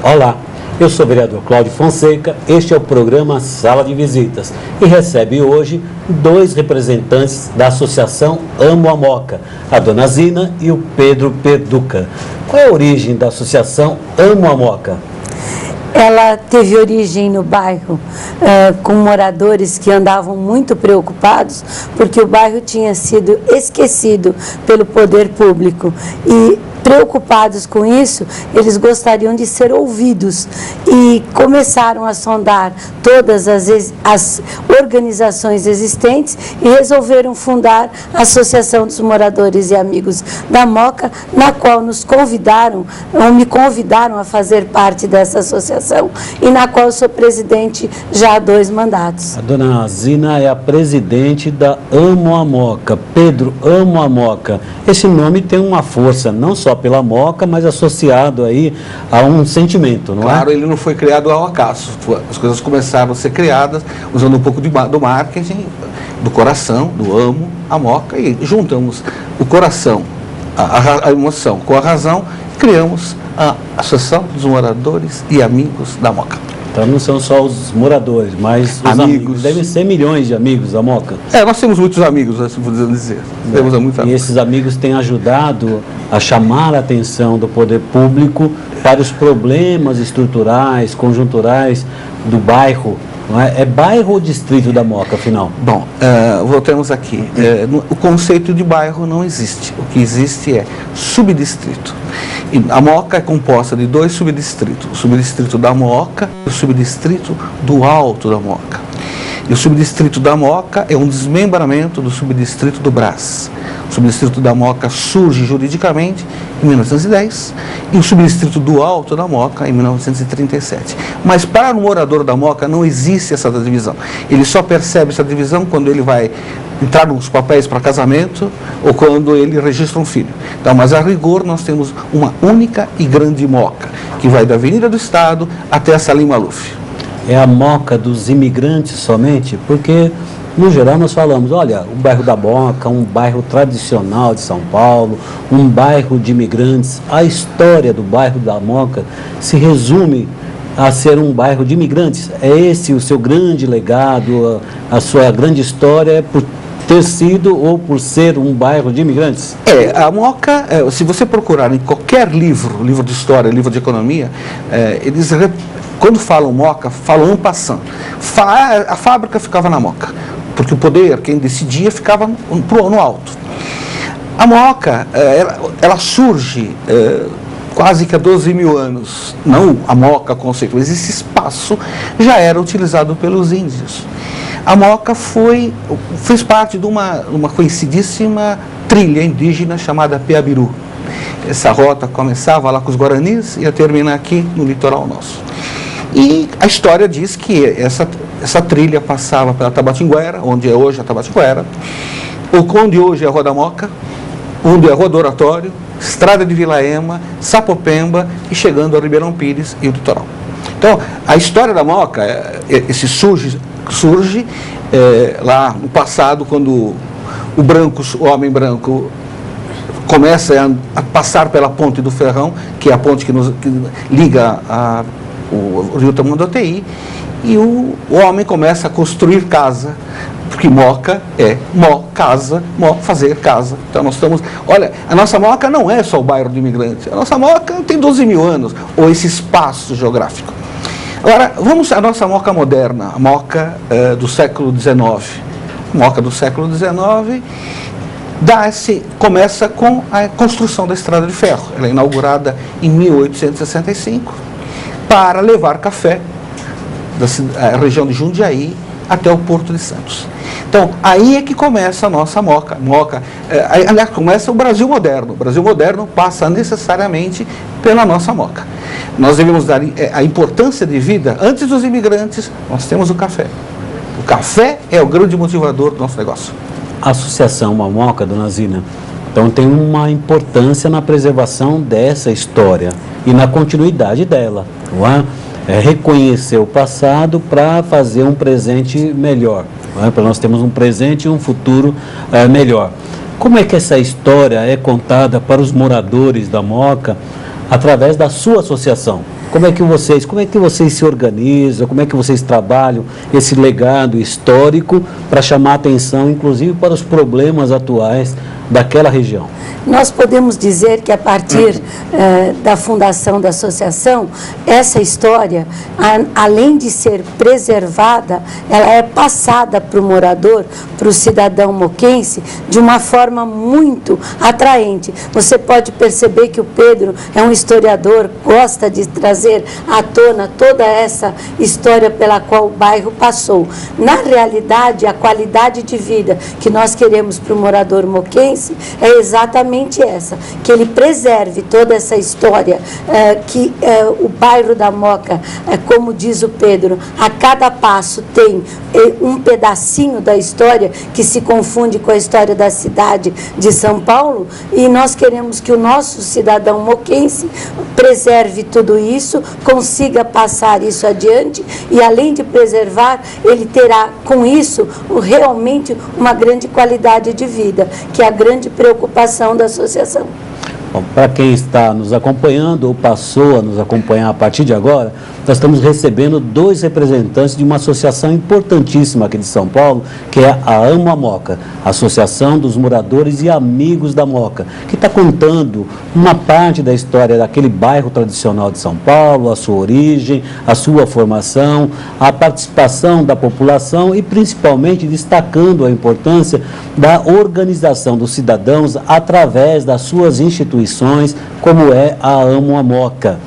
Olá, eu sou o vereador Cláudio Fonseca, este é o programa Sala de Visitas e recebe hoje dois representantes da Associação Amo a Moca, a Dona Zina e o Pedro Perduca. Qual é a origem da Associação Amo a Moca? Ela teve origem no bairro com moradores que andavam muito preocupados porque o bairro tinha sido esquecido pelo poder público e preocupados com isso, eles gostariam de ser ouvidos e começaram a sondar todas as organizações existentes e resolveram fundar a Associação dos Moradores e Amigos da Moca, na qual nos convidaram, ou me convidaram a fazer parte dessa associação e na qual eu sou presidente já há 2 mandatos. A Dona Zina é a presidente da Amo a Moca. Pedro, Amo a Moca. Esse nome tem uma força, não só pela Moca, mas associado aí a um sentimento, não é? Claro, ele não foi criado ao acaso. As coisas começaram a ser criadas usando um pouco do marketing, do coração, do amo, a Moca, e juntamos o coração, a emoção com a razão, criamos a Associação dos Moradores e Amigos da Moca. Então não são só os moradores, mas os amigos. Devem ser milhões de amigos da Moca. Nós temos muitos amigos, assim podemos dizer. Temos muitos amigos. E esses amigos têm ajudado a chamar a atenção do poder público para os problemas estruturais, conjunturais do bairro. Não é? É bairro ou distrito da Moca, afinal? Bom, voltemos aqui. O conceito de bairro não existe. O que existe é subdistrito. E a Moca é composta de 2 subdistritos. O subdistrito da Moca e o subdistrito do Alto da Moca. E o subdistrito da Moca é um desmembramento do subdistrito do Brás. O subdistrito da Moca surge juridicamente em 1910 e o subdistrito do Alto da Moca em 1937. Mas para o morador da Moca não existe essa divisão. Ele só percebe essa divisão quando ele vai entrar nos papéis para casamento ou quando ele registra um filho. Então, mas a rigor nós temos uma única e grande Moca, que vai da Avenida do Estado até a Salim Maluf. É a Moca dos imigrantes somente? Porque, no geral, nós falamos, olha, o bairro da Moca, um bairro tradicional de São Paulo, um bairro de imigrantes. A história do bairro da Moca se resume a ser um bairro de imigrantes. É esse o seu grande legado, a sua grande história, por ter sido ou por ser um bairro de imigrantes? A Moca, se você procurar em qualquer livro de história, livro de economia, eles, quando falam Moca, falam en passant. A fábrica ficava na Moca, porque o poder, quem decidia, ficava no alto. A Moca, ela surge quase que há 12 mil anos. Não a Moca conceito, mas esse espaço já era utilizado pelos índios. A Moca fez parte de uma conhecidíssima trilha indígena chamada Peabiru. Essa rota começava lá com os Guaranis e ia terminar aqui no litoral nosso. E a história diz que essa trilha passava pela Tabatinguera, onde é hoje a Tabatinguera, onde hoje é a Rua da Moca, onde é a Rua do Oratório, Estrada de Vila Ema, Sapopemba e chegando a Ribeirão Pires e o litoral. Então, a história da Moca, surge lá no passado, quando o homem branco começa a passar pela Ponte do Ferrão, que é a ponte que liga o Rio Tamanduateí, e o homem começa a construir casa, porque Moca é casa, fazer casa. Então nós estamos, olha, a nossa Moca não é só o bairro do imigrante, a nossa Moca tem 12 mil anos, ou esse espaço geográfico. Agora, vamos à nossa Moca moderna, a Moca do século XIX. A Moca do século XIX começa com a construção da Estrada de Ferro. Ela é inaugurada em 1865 para levar café da região de Jundiaí até o Porto de Santos. Então, aí é que começa a nossa Moca. Aliás, começa o Brasil moderno. O Brasil moderno passa necessariamente pela nossa Moca. Nós devemos dar a importância de vida. Antes dos imigrantes, nós temos o café. O café é o grande motivador do nosso negócio. A Associação Moca, Dona Zina, então tem uma importância na preservação dessa história e na continuidade dela, não é? Reconhecer o passado para fazer um presente melhor, não é? Para nós termos um presente e um futuro melhor. Como é que essa história é contada para os moradores da Moca através da sua associação? Como é que vocês se organizam, como é que vocês trabalham esse legado histórico para chamar atenção, inclusive, para os problemas atuais daquela região? Nós podemos dizer que a partir da fundação da associação, essa história, além de ser preservada, ela é passada para o morador, para o cidadão moquense, de uma forma muito atraente. Você pode perceber que o Pedro é um historiador, gosta de trazer à tona toda essa história pela qual o bairro passou. Na realidade, a qualidade de vida que nós queremos para o morador moquense é exatamente essa, que ele preserve toda essa história, que o bairro da Moca, como diz o Pedro, a cada passo tem um pedacinho da história que se confunde com a história da cidade de São Paulo, e nós queremos que o nosso cidadão moquense preserve tudo isso, consiga passar isso adiante, e além de preservar, ele terá com isso realmente uma grande qualidade de vida, que é a grande preocupação da associação. Bom, para quem está nos acompanhando ou passou a nos acompanhar a partir de agora, nós estamos recebendo dois representantes de uma associação importantíssima aqui de São Paulo, que é a Amo a Moca, Associação dos Moradores e Amigos da Moca, que está contando uma parte da história daquele bairro tradicional de São Paulo, a sua origem, a sua formação, a participação da população e principalmente destacando a importância da organização dos cidadãos através das suas instituições, como é a Amo a Moca.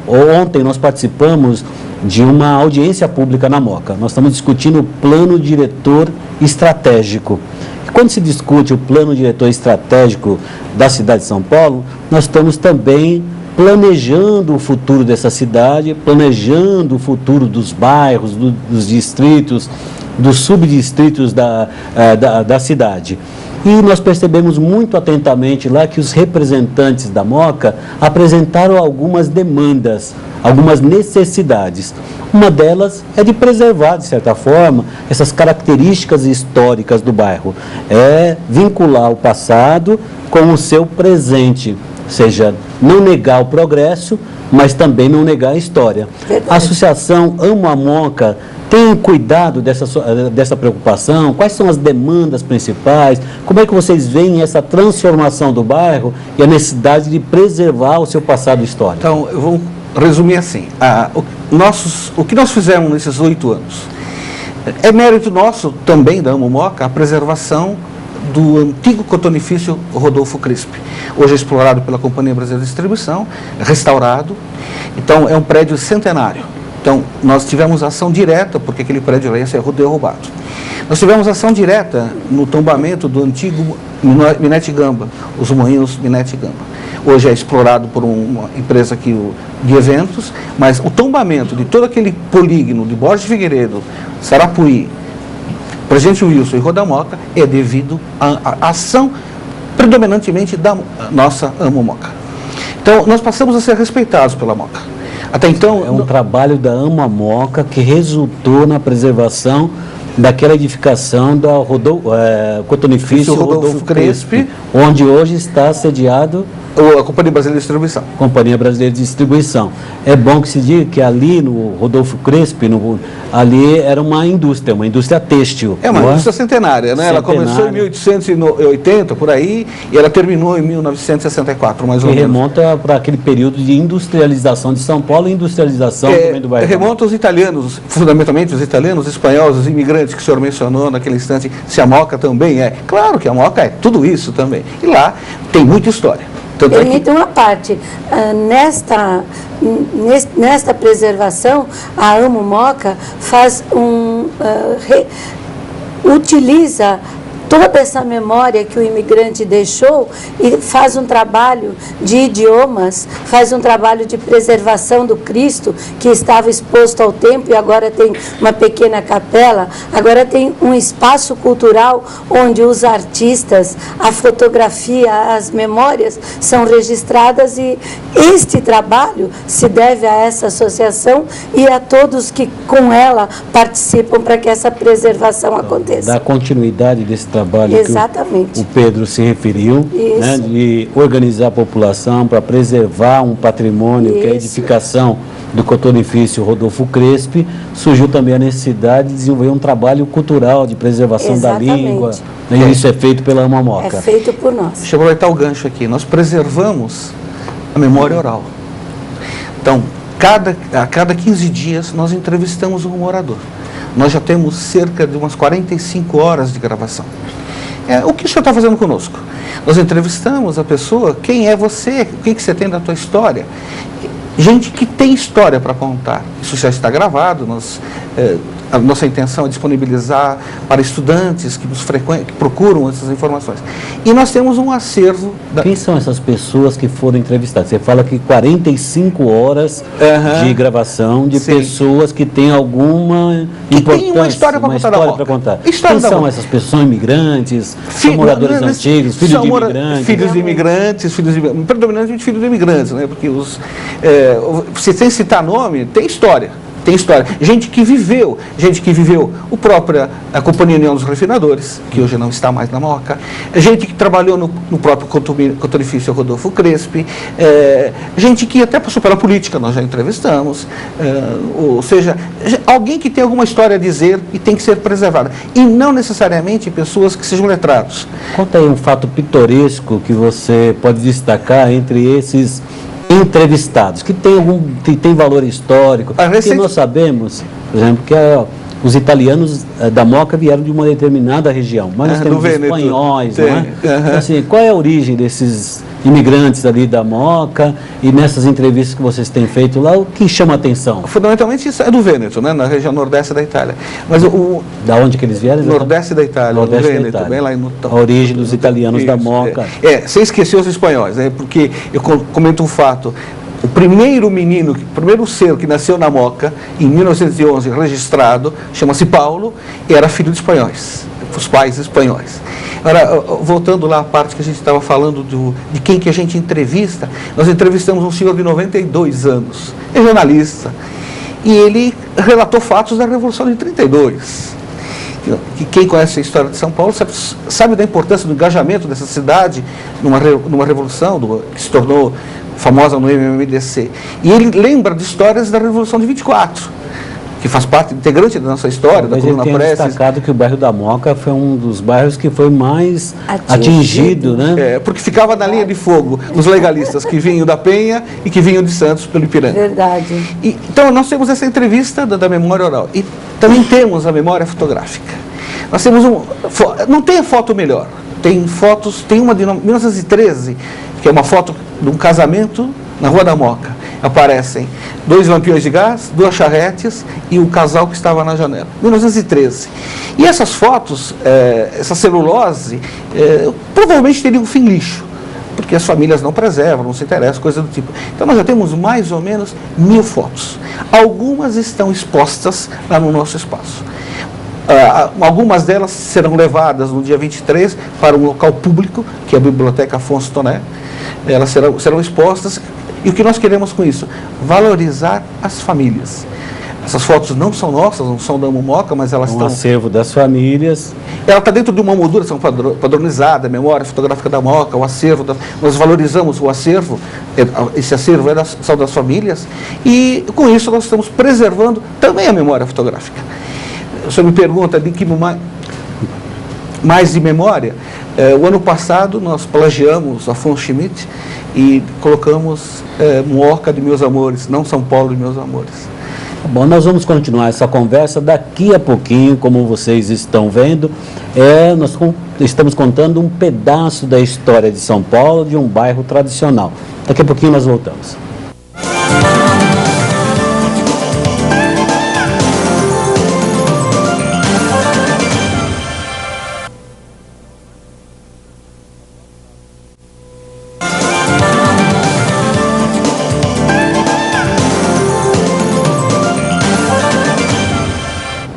Ontem nós participamos de uma audiência pública na Moca. Nós estamos discutindo o plano diretor estratégico. E quando se discute o plano diretor estratégico da cidade de São Paulo, nós estamos também planejando o futuro dessa cidade, planejando o futuro dos bairros, dos distritos, dos subdistritos da cidade. E nós percebemos muito atentamente lá que os representantes da Moca apresentaram algumas demandas, algumas necessidades. Uma delas é de preservar, de certa forma, essas características históricas do bairro. É vincular o passado com o seu presente, ou seja, não negar o progresso, mas também não negar a história. Verdade. A Associação Amo a Moca tem cuidado dessa preocupação? Quais são as demandas principais? Como é que vocês veem essa transformação do bairro e a necessidade de preservar o seu passado histórico? Então, eu vou resumir assim. O que nós fizemos nesses 8 anos é mérito nosso também da Amo Moca, a preservação do antigo cotonifício Rodolfo Crespi. Hoje é explorado pela Companhia Brasileira de Distribuição, restaurado. Então, é um prédio centenário. Então, nós tivemos ação direta, porque aquele prédio lá ia ser derrubado. Nós tivemos ação direta no tombamento do antigo Minete Gamba, os moinhos Minete Gamba. Hoje é explorado por uma empresa aqui de eventos, mas o tombamento de todo aquele polígono de Borges Figueiredo, Sarapuí, Presidente Wilson e Rodamoca é devido à ação predominantemente da nossa Amo Moca. Então, nós passamos a ser respeitados pela Moca. Até então... É um trabalho da Amo a Moca que resultou na preservação daquela edificação da cotonifício Rodolfo Crespi, onde hoje está sediado a Companhia Brasileira de Distribuição. Companhia Brasileira de Distribuição. É bom que se diga que ali no Rodolfo Crespi, ali era uma indústria têxtil. É uma indústria centenária, né? Ela começou em 1880, por aí, e ela terminou em 1964, mais ou menos. E remonta para aquele período de industrialização de São Paulo e industrialização também do bairro. Remonta aos italianos, fundamentalmente os italianos, os espanhóis, os imigrantes que o senhor mencionou naquele instante, se a Moca também é. Claro que a Moca é tudo isso também. E lá tem muita história. Permite uma parte, nesta preservação, a Amo Moca utiliza toda essa memória que o imigrante deixou e faz um trabalho de idiomas, faz um trabalho de preservação do Cristo, que estava exposto ao tempo e agora tem uma pequena capela, agora tem um espaço cultural onde os artistas, a fotografia, as memórias são registradas, e este trabalho se deve a essa associação e a todos que com ela participam para que essa preservação aconteça. Da continuidade desse trabalho trabalho Exatamente. que o Pedro se referiu, né, de organizar a população para preservar um patrimônio que é a edificação do cotonifício Rodolfo Crespi. Surgiu também a necessidade de desenvolver um trabalho cultural de preservação da língua, né, e isso é feito pela Amo a Moca. É feito por nós. Deixa eu aproveitar o gancho aqui. Nós preservamos a memória oral. Então, a cada 15 dias nós entrevistamos um morador. Nós já temos cerca de umas 45 horas de gravação. O que o senhor está fazendo conosco? Nós entrevistamos a pessoa, quem é você, o que você tem da tua história. Gente que tem história para contar. Isso já está gravado, a nossa intenção é disponibilizar para estudantes que que procuram essas informações. E nós temos um acervo... Quem são essas pessoas que foram entrevistadas? Você fala que 45 horas de gravação de pessoas que têm alguma importância, tem uma história para contar. Quem são essas pessoas? São imigrantes? São moradores antigos? Filhos de imigrantes? Filhos de imigrantes, predominantemente filhos de imigrantes, né? Porque se sem citar nome, tem história. Tem história. Gente que viveu a Companhia União dos Refinadores, que hoje não está mais na Moca, gente que trabalhou no próprio cotonifício Rodolfo Crespi, gente que até passou pela política, nós já entrevistamos, ou seja, alguém que tem alguma história a dizer e tem que ser preservada. E não necessariamente pessoas que sejam letrados. Conta aí um fato pitoresco que você pode destacar entre esses entrevistados, que tem valor histórico, porque nós sabemos, por exemplo, que os italianos da Moca vieram de uma determinada região, mas nós temos espanhóis, não é? Então, assim, qual é a origem desses imigrantes ali da Moca, e nessas entrevistas que vocês têm feito lá, o que chama a atenção? Fundamentalmente isso é do Vêneto, né? Na região nordeste da Itália. Mas da onde que eles vieram? Nordeste da Itália, nordeste Vêneto, da Itália. Bem lá A origem dos italianos da Moca. Sem esquecer os espanhóis, né? Porque eu comento um fato. O primeiro ser que nasceu na Moca, em 1911, registrado, chama-se Paulo, e era filho de espanhóis, os pais espanhóis. Agora, voltando lá à parte que a gente estava falando de quem que a gente entrevista, nós entrevistamos um senhor de 92 anos, é jornalista, e ele relatou fatos da Revolução de 32. Que quem conhece a história de São Paulo sabe da importância do engajamento dessa cidade numa revolução que se tornou famosa no MMDC. E ele lembra de histórias da Revolução de 24, que faz parte integrante da nossa história, da Coluna Prestes. Mas ele tem destacado que o bairro da Moca foi um dos bairros que foi mais atingido, né? Porque ficava na linha de fogo os legalistas que vinham da Penha e que vinham de Santos pelo Ipiranga. Verdade. Então, nós temos essa entrevista da memória oral. E também temos a memória fotográfica. Nós temos não tem foto melhor. Tem uma de 1913, que é uma foto de um casamento na Rua da Moca. Aparecem 2 lampiões de gás, 2 charretes e o casal que estava na janela. 1913. E essas fotos, essa celulose, provavelmente teria um fim lixo, porque as famílias não preservam, não se interessam, coisa do tipo. Então nós já temos mais ou menos 1000 fotos. Algumas estão expostas lá no nosso espaço. Algumas delas serão levadas no dia 23 para um local público, que é a Biblioteca Afonso Toné. Elas serão expostas. E o que nós queremos com isso? Valorizar as famílias. Essas fotos não são nossas, não são da Amo Moca, mas elas estão... Um acervo das famílias. Ela está dentro de uma molduração padronizada, a memória fotográfica da Moca, o acervo. Nós valorizamos o acervo, esse acervo são das famílias, e com isso nós estamos preservando também a memória fotográfica. O senhor me pergunta de que mais de memória. O ano passado nós plagiamos Afonso Schmidt e colocamos Moca de Meus Amores, não São Paulo de Meus Amores. Bom, nós vamos continuar essa conversa daqui a pouquinho, como vocês estão vendo. Nós estamos contando um pedaço da história de São Paulo, de um bairro tradicional. Daqui a pouquinho nós voltamos.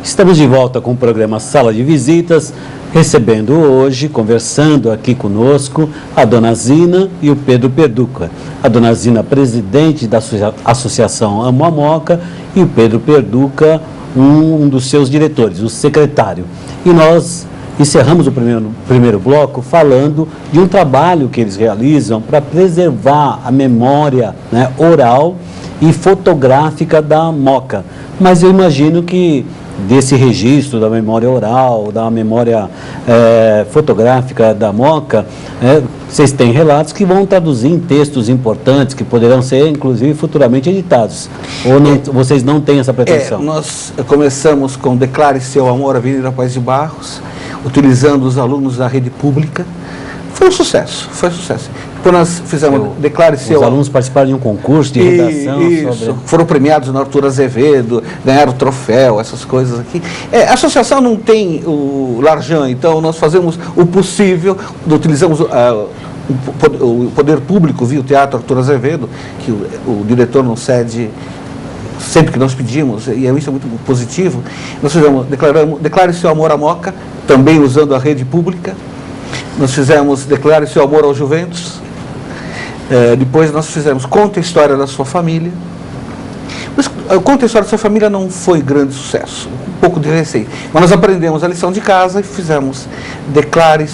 Estamos de volta com o programa Sala de Visitas, recebendo hoje, conversando aqui conosco, a Dona Zina e o Pedro Perduca. A Dona Zina, presidente da Associação Amo a Moca, e o Pedro Perduca, um dos seus diretores, o secretário. E nós encerramos o primeiro bloco falando de um trabalho que eles realizam para preservar a memória, né, oral e fotográfica da Moca. Mas eu imagino que desse registro da memória oral, da memória fotográfica da Moca, vocês têm relatos que vão traduzir em textos importantes, que poderão ser, inclusive, futuramente editados. Ou não, vocês não têm essa pretensão? Nós começamos com Declare Seu Amor, Avenida Paz de Barros, utilizando os alunos da rede pública. Foi um sucesso, foi um sucesso. Depois nós fizemos Declare Seu Amor. Os alunos participaram de um concurso de redação sobre... Foram premiados no Arthur Azevedo, ganharam o troféu, essas coisas aqui. A associação não tem o Larjan, então nós fazemos o possível, utilizamos o poder público via o Teatro Arthur Azevedo, que o diretor nos cede sempre que nós pedimos, e isso é muito positivo. Nós fizemos, Declare Seu Amor à Moca, também usando a rede pública. Nós fizemos Declare Seu Amor ao Juventus. Depois nós fizemos Conta a História da Sua Família. Mas Conta a História da Sua Família não foi grande sucesso, um pouco de receio. Mas nós aprendemos a lição de casa e fizemos Declare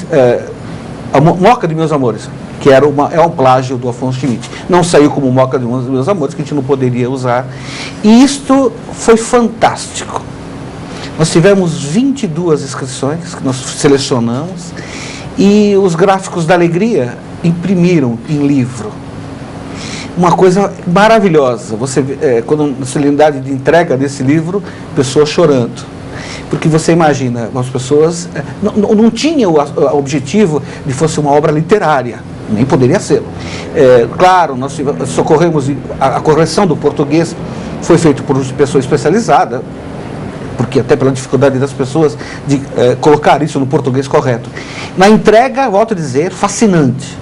a Moca de Meus Amores, que é um plágio do Afonso Schmidt. Não saiu como Moca de Meus Amores, que a gente não poderia usar. E isto foi fantástico. Nós tivemos 22 inscrições que nós selecionamos e os Gráficos da Alegria imprimiram em livro. Uma coisa maravilhosa. Você quando a solenidade de entrega desse livro, pessoas chorando. Porque você imagina, as pessoas não tinham o objetivo de fosse uma obra literária, nem poderia ser. Claro, nós socorremos, a correção do português foi feita por pessoa especializada, porque até pela dificuldade das pessoas de colocar isso no português correto. Na entrega, volto a dizer, fascinante.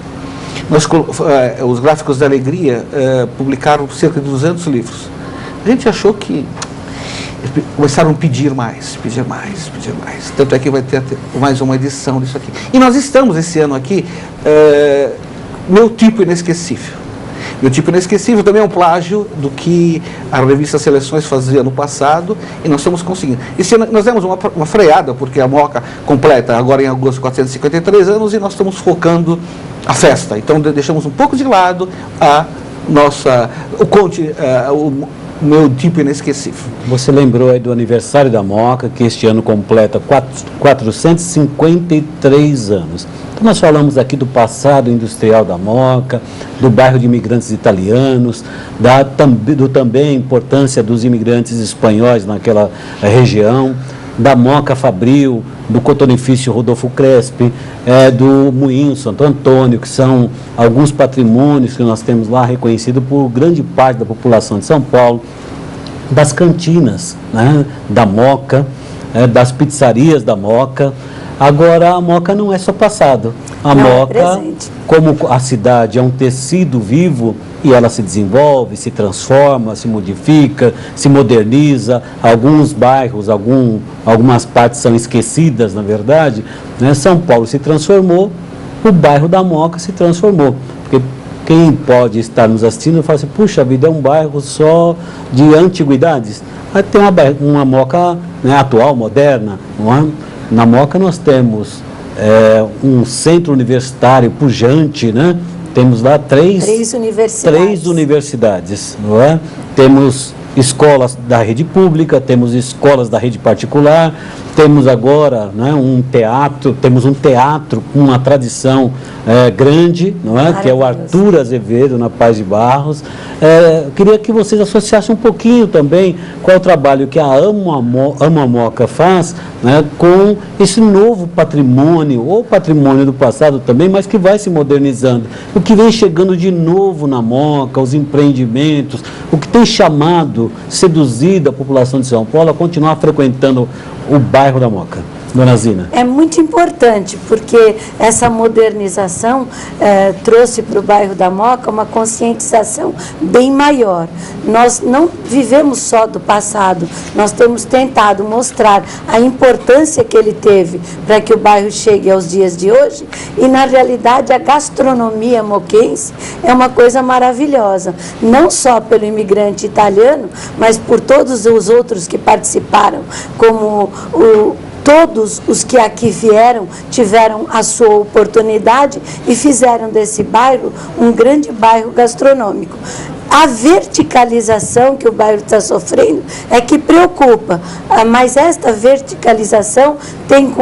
Os Gráficos da Alegria publicaram cerca de 200 livros. A gente achou que começaram a pedir mais. Tanto é que vai ter mais uma edição disso aqui. E nós estamos esse ano aqui, Meu Tipo Inesquecível. Meu Tipo Inesquecível também é um plágio do que a revista Seleções fazia no passado, e nós estamos conseguindo. Esse ano nós demos uma freada, porque a Moca completa agora em agosto 453 anos, e nós estamos focando a festa. Então deixamos um pouco de lado o Meu Tipo Inesquecível. Você lembrou aí do aniversário da Moca, que este ano completa 453 anos. Então nós falamos aqui do passado industrial da Moca, do bairro de imigrantes italianos, também a importância dos imigrantes espanhóis naquela região, da Moca Fabril, do cotonifício Rodolfo Crespi, do Moinho Santo Antônio, que são alguns patrimônios que nós temos lá reconhecidos por grande parte da população de São Paulo, das cantinas, né, da Moca, das pizzarias da Moca. Agora, a Moca não é só passado. A Moca, como a cidade é um tecido vivo, e ela se desenvolve, se transforma, se modifica, se moderniza. Alguns bairros, algumas partes são esquecidas, na verdade, né? São Paulo se transformou, o bairro da Moca se transformou. Porque quem pode estar nos assistindo fala assim, puxa vida, é um bairro só de antiguidades. Aí tem uma Moca, né, atual, moderna, não é? Na Moca nós temos um centro universitário pujante, né? Temos lá três universidades, não é? Temos escolas da rede pública, temos escolas da rede particular, temos agora, né, temos um teatro com uma tradição grande, não é? Que é o Arthur Azevedo, na Paz de Barros. Queria que vocês associassem um pouquinho também qual é o trabalho que a Amo a Moca faz, né, com esse novo patrimônio, ou patrimônio do passado também, mas que vai se modernizando. O que vem chegando de novo na Moca, os empreendimentos, o que tem seduzido a população de São Paulo a continuar frequentando o bairro da Moca. Dona Zina. É muito importante, porque essa modernização trouxe para o bairro da Moca uma conscientização bem maior. Nós não vivemos só do passado, nós temos tentado mostrar a importância que ele teve para que o bairro chegue aos dias de hoje, e na realidade a gastronomia moquense é uma coisa maravilhosa, não só pelo imigrante italiano, mas por todos os outros que participaram, como todos os que aqui vieram tiveram a sua oportunidade e fizeram desse bairro um grande bairro gastronômico. A verticalização que o bairro está sofrendo é que preocupa, mas esta verticalização tem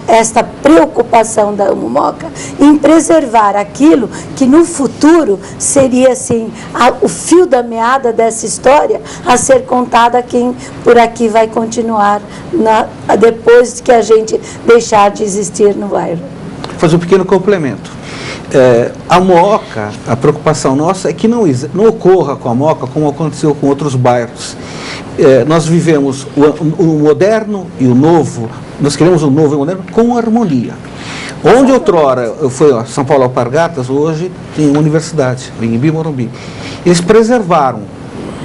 esta preocupação da Moca em preservar aquilo que no futuro seria assim, o fio da meada dessa história a ser contada quem por aqui vai continuar depois que a gente deixar de existir no bairro. Vou fazer um pequeno complemento. A Moca, a preocupação nossa é que não ocorra com a Moca como aconteceu com outros bairros. Nós vivemos o moderno e o novo, nós queremos o novo e o moderno com harmonia. Onde outrora foi São Paulo Alpargatas, hoje tem uma universidade, em Inhimbi, Morumbi. Eles preservaram.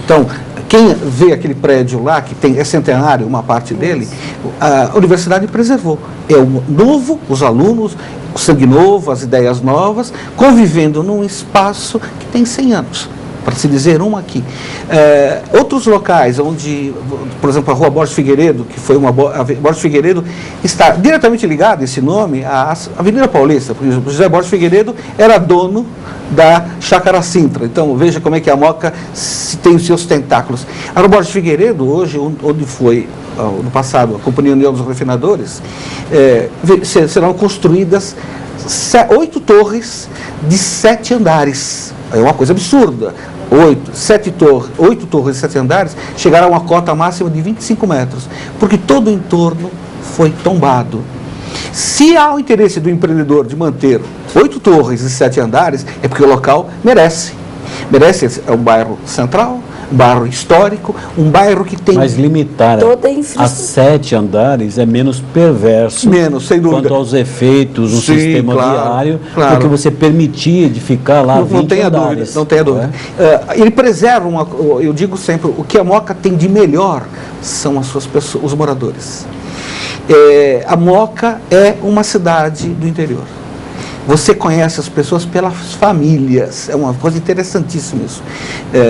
Então, quem vê aquele prédio lá, que é centenário, uma parte dele, a universidade preservou. É o novo, os alunos, o sangue novo, as ideias novas, convivendo num espaço que tem 100 anos, para se dizer um aqui. Outros locais, onde, por exemplo, a Rua Borges Figueiredo, que foi a Borges Figueiredo, está diretamente ligado, esse nome, à Avenida Paulista, porque o José Borges Figueiredo era dono da Chácara Sintra. Então, veja como é que a Moca tem os seus tentáculos. A Rua Borges Figueiredo, hoje, onde foi no passado a Companhia União dos Refinadores, serão construídas 8 torres de 7 andares. É uma coisa absurda. 8 torres de 7 andares chegaram a uma cota máxima de 25 metros, porque todo o entorno foi tombado. Se há o interesse do empreendedor de manter 8 torres e 7 andares, é porque o local merece. É um bairro central, um bairro histórico, um bairro que tem... Mas limitar a 7 andares é menos perverso. Menos, sem dúvida. Quanto aos efeitos no sistema viário, porque você permitia edificar lá 20 andares. Não tenha dúvida. Ele preserva, eu digo sempre, o que a Moca tem de melhor são as suas pessoas, os moradores. A Moca é uma cidade do interior. Você conhece as pessoas pelas famílias, é uma coisa interessantíssima isso.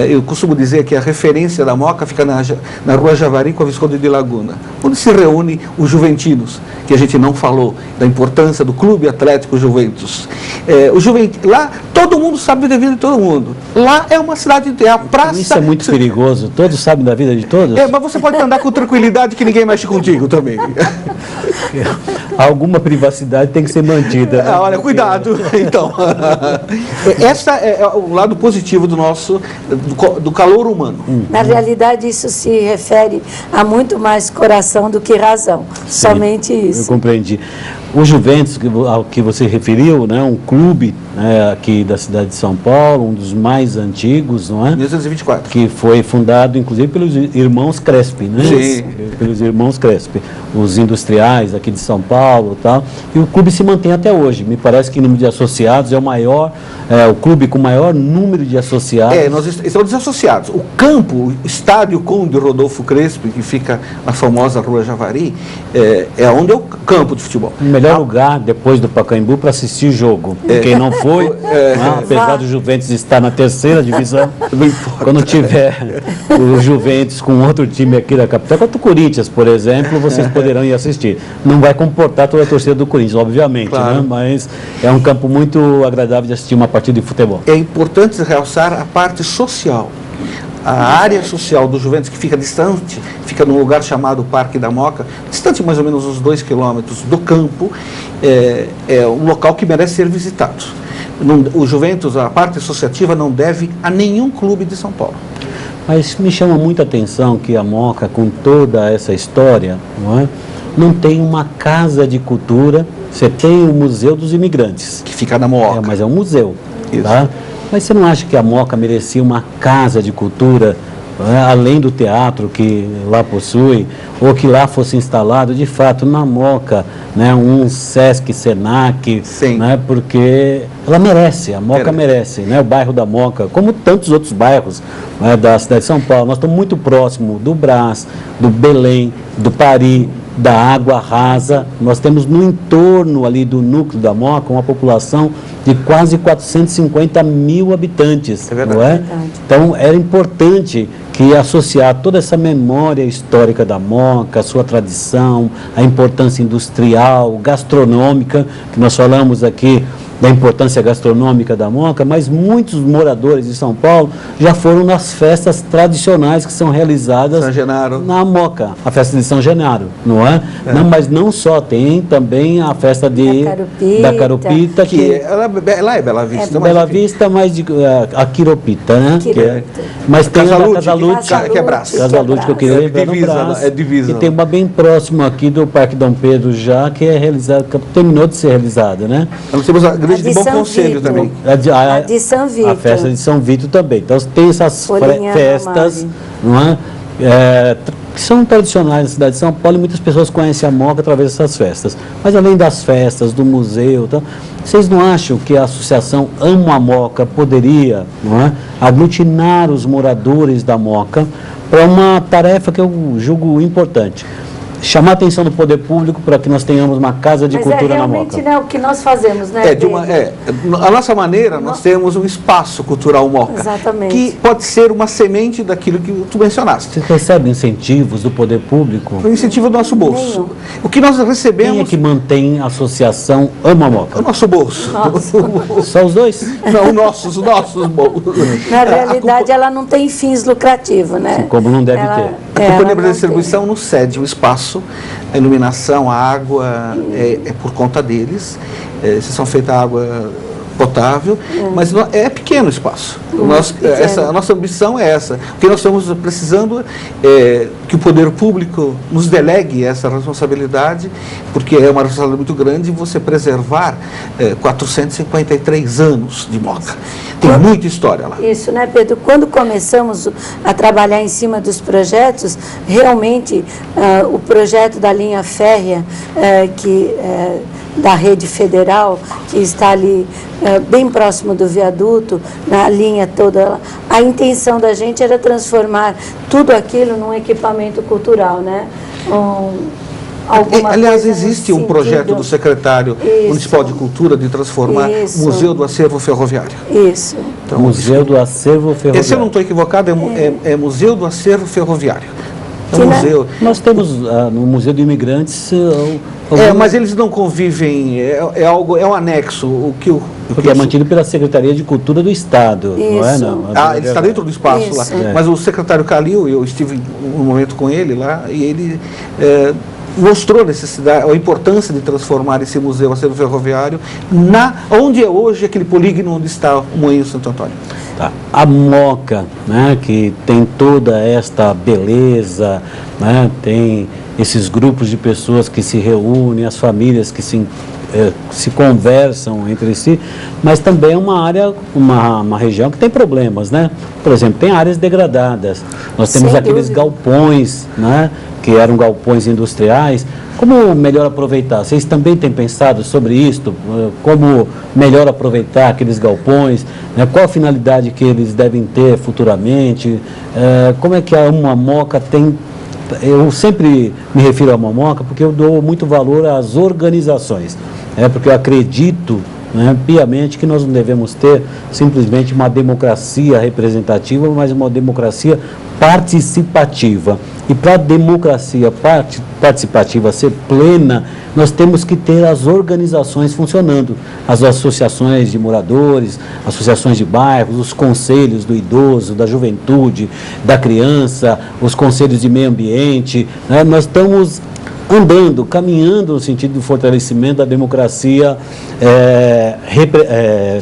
Eu costumo dizer que a referência da Moca fica na Rua Javari com a Visconde de Laguna, onde se reúne os juventinos, que a gente não falou, da importância do Clube Atlético Juventus. Lá todo mundo sabe da vida de todo mundo. Lá é uma cidade, é a praça... Isso é muito perigoso, todos sabem da vida de todos? Mas você pode andar com tranquilidade que ninguém mexe contigo também. Alguma privacidade tem que ser mantida. Né? Olha, cuidado. Então, essa é o lado positivo do calor humano. Na realidade, isso se refere a muito mais coração do que razão. Sim, somente isso. Eu compreendi. O Juventus, ao que você referiu, né, um clube aqui da cidade de São Paulo, um dos mais antigos, não é? 1924. Que foi fundado, inclusive, pelos irmãos Crespi, né? Sim. Pelos irmãos Crespi, os industriais aqui de São Paulo e tal. E o clube se mantém até hoje. Me parece que em número de associados é o clube com o maior número de associados. Nós estamos desassociados. O campo, o estádio Conde Rodolfo Crespi, que fica na famosa Rua Javari, é onde é o campo de futebol. O melhor lugar, depois do Pacaembu, para assistir jogo. Quem não foi, apesar do Juventus estar na 3ª divisão, quando tiver o Juventus com outro time aqui da capital, quanto o Corinthians, por exemplo, vocês poderão ir assistir. Não vai comportar toda a torcida do Corinthians, obviamente, claro, né? Mas é um campo muito agradável de assistir uma partida de futebol. É importante realçar a parte social. A área social do Juventus, que fica distante, fica num lugar chamado Parque da Moca, distante mais ou menos uns 2 quilômetros do campo, é um local que merece ser visitado. O Juventus, a parte associativa, não deve a nenhum clube de São Paulo. Mas me chama muita atenção que a Moca, com toda essa história, não tem uma casa de cultura. Você tem o Museu dos Imigrantes. Que fica na Moca. Mas é um museu. Isso. Tá? Mas você não acha que a Moca merecia uma casa de cultura, além do teatro que lá possui, ou que lá fosse instalado, de fato, na Moca, né, um Sesc, Senac, né, porque ela merece, a Moca merece, né, o bairro da Moca, como tantos outros bairros, né, da cidade de São Paulo. Nós estamos muito próximos do Brás, do Belém, do Paris, da água rasa. Nós temos no entorno ali do núcleo da Moca uma população de quase 450 mil habitantes. É verdade. Não é? Verdade. Então, era importante que associar toda essa memória histórica da Moca, a sua tradição, a importância industrial, gastronômica, que nós falamos aqui da importância gastronômica da Moca, mas muitos moradores de São Paulo já foram nas festas tradicionais que são realizadas São Genaro. na Moca, a festa de São Genaro, não é? Não, mas não só, tem também a festa da Carupita, Lá é Bela Vista. Bela Vista, mais de a Quiropita, né? Mas tem Casa a Lúdica, Casa Lúdica, que é Brás. Casa Lúdica, que eu queria lembrar no divisa, Brás. é divisa. E tem uma bem próxima aqui do Parque Dom Pedro já, que é realizada, que terminou de ser realizada, né? Nós temos a igreja A de de Bom São Conselho Vito. também. A de São Vito. A festa de São Vito também. Então tem essas Folhinha festas, Romari. não que são tradicionais na cidade de São Paulo, e muitas pessoas conhecem a Moca através dessas festas. Mas além das festas, do museu, então, vocês não acham que a associação Amo a Moca poderia, aglutinar os moradores da Moca para uma tarefa que eu julgo importante? Chamar a atenção do poder público para que nós tenhamos uma casa de cultura na Moca. Mas é realmente, né, o que nós fazemos, né, a nossa maneira, nós temos um espaço cultural Moca. Exatamente. Que pode ser uma semente daquilo que tu mencionaste. Vocês recebem incentivos do poder público? O incentivo do nosso bolso. Nenhum. O que nós recebemos... Quem é que mantém a associação Amo a Moca? O nosso bolso. Só os dois? Não, os nossos bolsos. Na realidade, ela não tem fins lucrativos, né? Como não deve ter. A Companhia Brasileira de Distribuição nos cede o espaço, a iluminação, a água é por conta deles. São feita água potável, mas é pequeno o espaço. A nossa ambição é essa. O que nós estamos precisando é que o poder público nos delegue essa responsabilidade, porque é uma responsabilidade muito grande você preservar 453 anos de Moca. Tem muita história lá. Isso, né, Pedro? Quando começamos a trabalhar em cima dos projetos, realmente o projeto da linha férrea, da rede federal, que está ali bem próximo do viaduto, na linha toda, a intenção da gente era transformar tudo aquilo num equipamento cultural, né? Aliás, existe um projeto do secretário municipal de cultura de transformar o Museu do Acervo Ferroviário. Isso. Então, Museu do Acervo Ferroviário. Se eu não estou equivocado, é Museu do Acervo Ferroviário. Museu. Nós temos no Museu de Imigrantes... mas eles não convivem, é um anexo. Porque é mantido pela Secretaria de Cultura do Estado, não é? Não, ele está dentro do espaço lá. Mas o secretário Calil, eu estive um momento com ele lá, e ele mostrou a necessidade, a importância de transformar esse museu Acervo Ferroviário onde é hoje aquele polígono onde está o Moinho Santo Antônio. Tá. A Moca, né, que tem toda esta beleza, né, tem esses grupos de pessoas que se reúnem, as famílias que se conversam entre si, mas também é uma área, uma região que tem problemas, né? Por exemplo, tem áreas degradadas. Nós temos aqueles galpões, né, que eram galpões industriais. Como melhor aproveitar? Vocês também têm pensado sobre isso? Como melhor aproveitar aqueles galpões? Né? Qual a finalidade que eles devem ter futuramente? Como é que a Moca tem... Eu sempre me refiro à Moca porque eu dou muito valor às organizações. Porque eu acredito, né, piamente, que nós não devemos ter simplesmente uma democracia representativa, mas uma democracia participativa. E para a democracia participativa ser plena, nós temos que ter as organizações funcionando. As associações de moradores, associações de bairros, os conselhos do idoso, da juventude, da criança, os conselhos de meio ambiente, né? Nós estamos caminhando no sentido do fortalecimento da democracia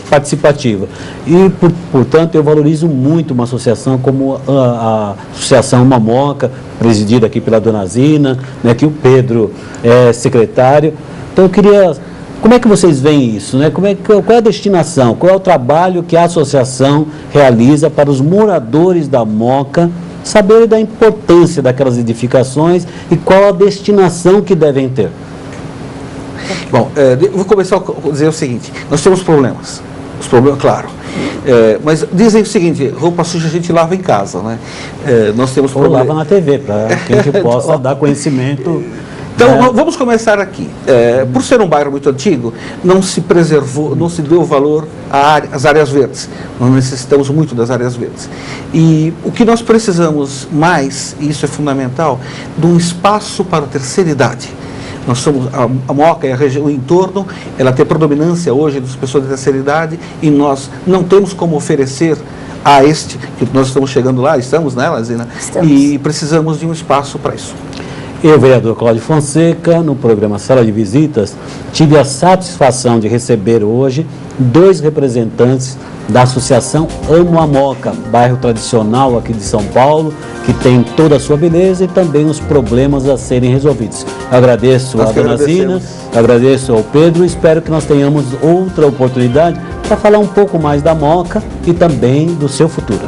participativa. E, portanto, eu valorizo muito uma associação como a Associação Moca, presidida aqui pela dona Zina, né, que o Pedro é secretário. Então, eu queria... Como é que vocês veem isso, né? Qual é a destinação, qual é o trabalho que a associação realiza para os moradores da Moca saberem da importância daquelas edificações e qual a destinação que devem ter? Bom, eu vou começar a dizer o seguinte: nós temos problemas. Os problemas, claro. Mas dizem o seguinte: roupa suja a gente lava em casa, né? Nós temos problemas. Ou lava na TV, para que a gente possa dar conhecimento Então, vamos começar aqui. Por ser um bairro muito antigo, não se preservou, não se deu valor às áreas verdes. Nós necessitamos muito das áreas verdes. E o que nós precisamos mais, e isso é fundamental, de um espaço para a terceira idade. Nós somos, a Moca e a região, o entorno, ela tem predominância hoje das pessoas de terceira idade e nós não temos como oferecer a que nós estamos chegando lá, estamos, né, Lazina? Estamos. E precisamos de um espaço para isso. Eu, vereador Cláudio Fonseca, no programa Sala de Visitas, tive a satisfação de receber hoje 2 representantes da Associação Amo a Moca, bairro tradicional aqui de São Paulo, que tem toda a sua beleza e também os problemas a serem resolvidos. Eu agradeço a dona Zina, agradeço ao Pedro e espero que nós tenhamos outra oportunidade para falar um pouco mais da Moca e também do seu futuro.